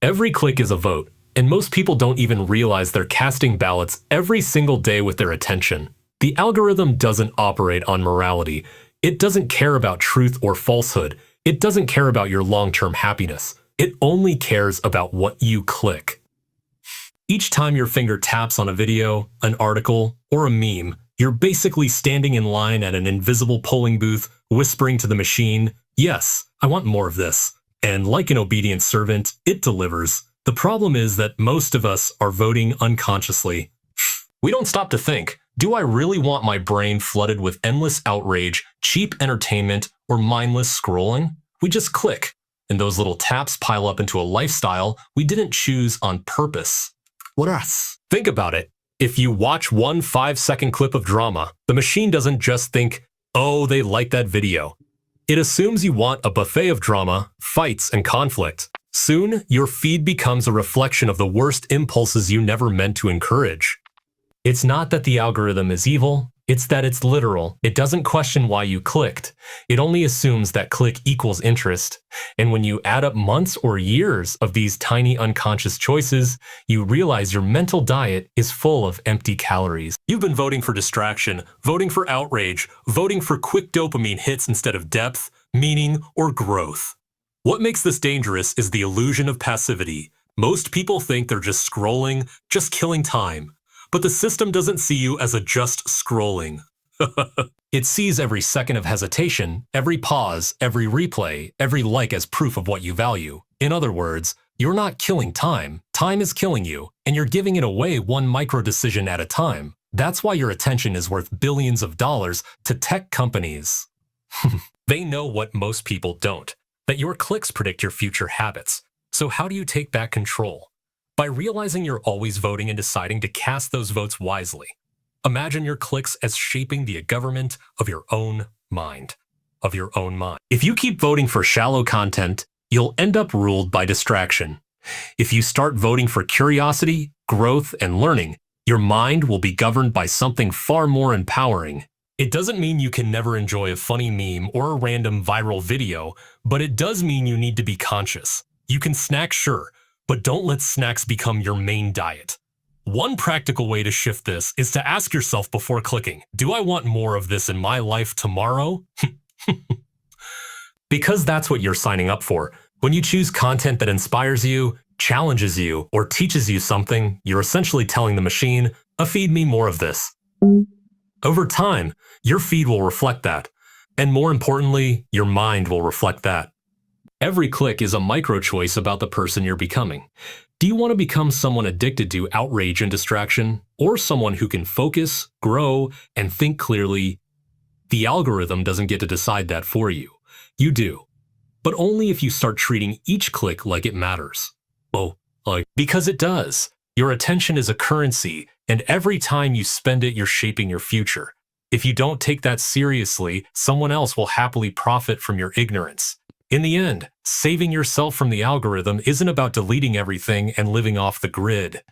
Every click is a vote, and most people don't even realize they're casting ballots every single day with their attention. The algorithm doesn't operate on morality. It doesn't care about truth or falsehood. It doesn't care about your long-term happiness. It only cares about what you click. Each time your finger taps on a video, an article, or a meme, you're basically standing in line at an invisible polling booth, whispering to the machine, "Yes, I want more of this." And like an obedient servant, it delivers. The problem is that most of us are voting unconsciously. We don't stop to think, do I really want my brain flooded with endless outrage, cheap entertainment, or mindless scrolling? We just click, and those little taps pile up into a lifestyle we didn't choose on purpose. What else? Think about it. If you watch one 5-second clip of drama, the machine doesn't just think, oh, they like that video. It assumes you want a buffet of drama, fights, and conflict. Soon, your feed becomes a reflection of the worst impulses you never meant to encourage. It's not that the algorithm is evil, it's that it's literal. It doesn't question why you clicked. It only assumes that click equals interest. And when you add up months or years of these tiny unconscious choices, you realize your mental diet is full of empty calories. You've been voting for distraction, voting for outrage, voting for quick dopamine hits instead of depth, meaning, or growth. What makes this dangerous is the illusion of passivity. Most people think they're just scrolling, just killing time. But the system doesn't see you as a just scrolling. It sees every second of hesitation, every pause, every replay, every like as proof of what you value. In other words, you're not killing time. Time is killing you, and you're giving it away one micro decision at a time. That's why your attention is worth billions of dollars to tech companies. They know what most people don't, that your clicks predict your future habits. So how do you take back control? By realizing you're always voting and deciding to cast those votes wisely. Imagine your clicks as shaping the government of your own mind. If you keep voting for shallow content, you'll end up ruled by distraction. If you start voting for curiosity, growth, and learning, your mind will be governed by something far more empowering. It doesn't mean you can never enjoy a funny meme or a random viral video, but it does mean you need to be conscious. You can snack, sure, but don't let snacks become your main diet. One practical way to shift this is to ask yourself before clicking, do I want more of this in my life tomorrow? Because that's what you're signing up for. When you choose content that inspires you, challenges you, or teaches you something, you're essentially telling the machine, feed me more of this. Over time, your feed will reflect that. And more importantly, your mind will reflect that. Every click is a micro-choice about the person you're becoming. Do you want to become someone addicted to outrage and distraction, or someone who can focus, grow, and think clearly? The algorithm doesn't get to decide that for you. You do. But only if you start treating each click like it matters. Because it does. Your attention is a currency, and every time you spend it, you're shaping your future. If you don't take that seriously, someone else will happily profit from your ignorance. In the end, saving yourself from the algorithm isn't about deleting everything and living off the grid.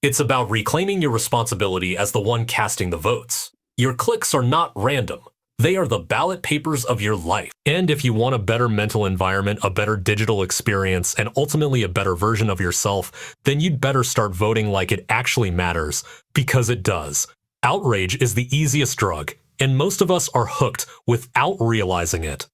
It's about reclaiming your responsibility as the one casting the votes. Your clicks are not random. They are the ballot papers of your life. And if you want a better mental environment, a better digital experience, and ultimately a better version of yourself, then you'd better start voting like it actually matters, because it does. Outrage is the easiest drug, and most of us are hooked without realizing it.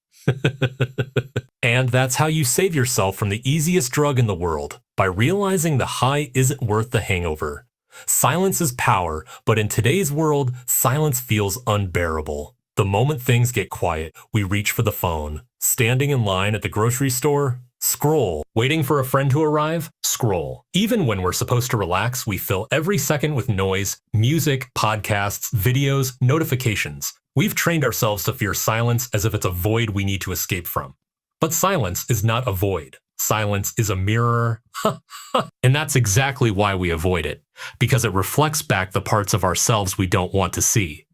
And that's how you save yourself from the easiest drug in the world, by realizing the high isn't worth the hangover. Silence is power, but in today's world, silence feels unbearable. The moment things get quiet, we reach for the phone. Standing in line at the grocery store? Scroll. Waiting for a friend to arrive? Scroll. Even when we're supposed to relax, we fill every second with noise, music, podcasts, videos, notifications. We've trained ourselves to fear silence as if it's a void we need to escape from. But silence is not a void. Silence is a mirror. And that's exactly why we avoid it, because it reflects back the parts of ourselves we don't want to see.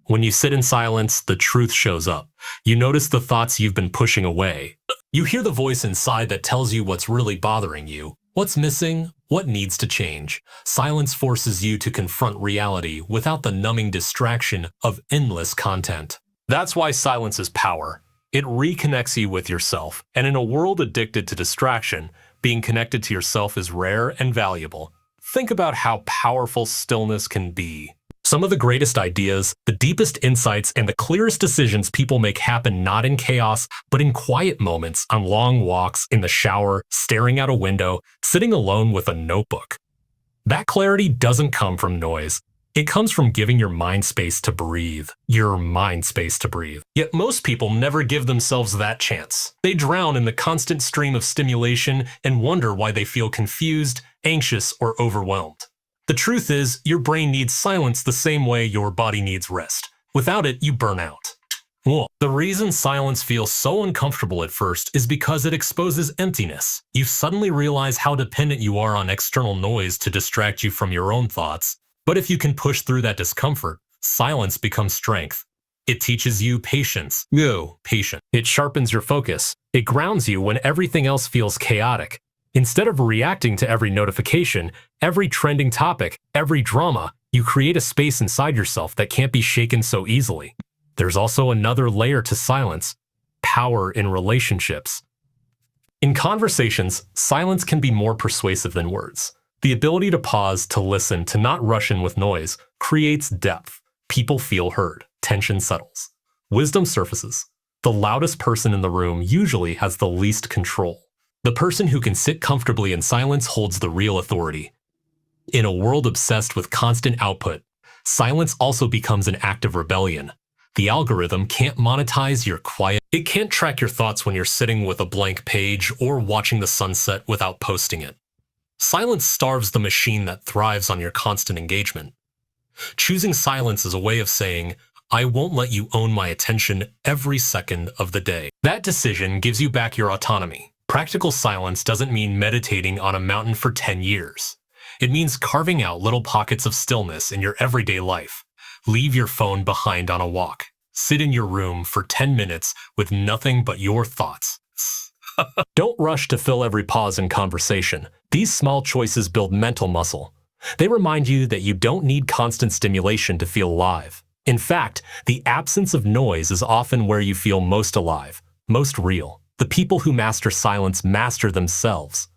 When you sit in silence, the truth shows up. You notice the thoughts you've been pushing away. You hear the voice inside that tells you what's really bothering you, what's missing, what needs to change. Silence forces you to confront reality without the numbing distraction of endless content. That's why silence is power. It reconnects you with yourself, and in a world addicted to distraction, Being connected to yourself is rare and valuable. Think about how powerful stillness can be. Some of the greatest ideas, the deepest insights, and the clearest decisions people make happen not in chaos, but in quiet moments, on long walks, in the shower, staring out a window, sitting alone with a notebook. That clarity doesn't come from noise. It comes from giving your mind space to breathe. Your mind space to breathe. Yet most people never give themselves that chance. They drown in the constant stream of stimulation and wonder why they feel confused, anxious, or overwhelmed. The truth is, your brain needs silence the same way your body needs rest. Without it, you burn out. Well, the reason silence feels so uncomfortable at first is because it exposes emptiness. You suddenly realize how dependent you are on external noise to distract you from your own thoughts. But if you can push through that discomfort, silence becomes strength. It teaches you patience. Patience. It sharpens your focus. It grounds you when everything else feels chaotic. Instead of reacting to every notification, every trending topic, every drama, you create a space inside yourself that can't be shaken so easily. There's also another layer to silence: power in relationships. In conversations, silence can be more persuasive than words. The ability to pause, to listen, to not rush in with noise creates depth. People feel heard. Tension settles. Wisdom surfaces. The loudest person in the room usually has the least control. The person who can sit comfortably in silence holds the real authority. In a world obsessed with constant output, silence also becomes an act of rebellion. The algorithm can't monetize your quiet. It can't track your thoughts when you're sitting with a blank page or watching the sunset without posting it. Silence starves the machine that thrives on your constant engagement. Choosing silence is a way of saying, I won't let you own my attention every second of the day. That decision gives you back your autonomy. Practical silence doesn't mean meditating on a mountain for 10 years. It means carving out little pockets of stillness in your everyday life. Leave your phone behind on a walk. Sit in your room for 10 minutes with nothing but your thoughts. Don't rush to fill every pause in conversation. These small choices build mental muscle. They remind you that you don't need constant stimulation to feel alive. In fact, the absence of noise is often where you feel most alive, most real. The people who master silence master themselves.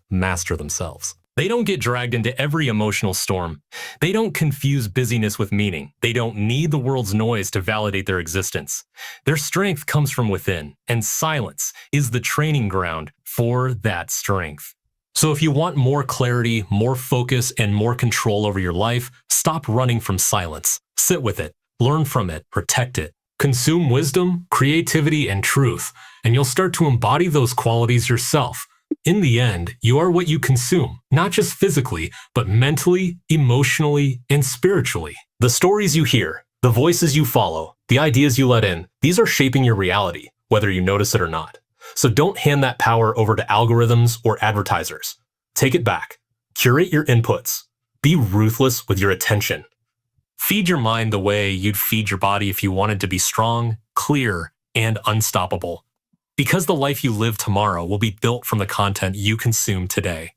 They don't get dragged into every emotional storm. They don't confuse busyness with meaning. They don't need the world's noise to validate their existence. Their strength comes from within, and silence is the training ground for that strength. So if you want more clarity, more focus, and more control over your life, stop running from silence. Sit with it, learn from it, protect it. Consume wisdom, creativity, and truth, and you'll start to embody those qualities yourself. In the end, you are what you consume, not just physically, but mentally, emotionally, and spiritually. The stories you hear, the voices you follow, the ideas you let in, these are shaping your reality, whether you notice it or not. So don't hand that power over to algorithms or advertisers. Take it back. Curate your inputs. Be ruthless with your attention. Feed your mind the way you'd feed your body if you wanted to be strong, clear, and unstoppable. Because the life you live tomorrow will be built from the content you consume today.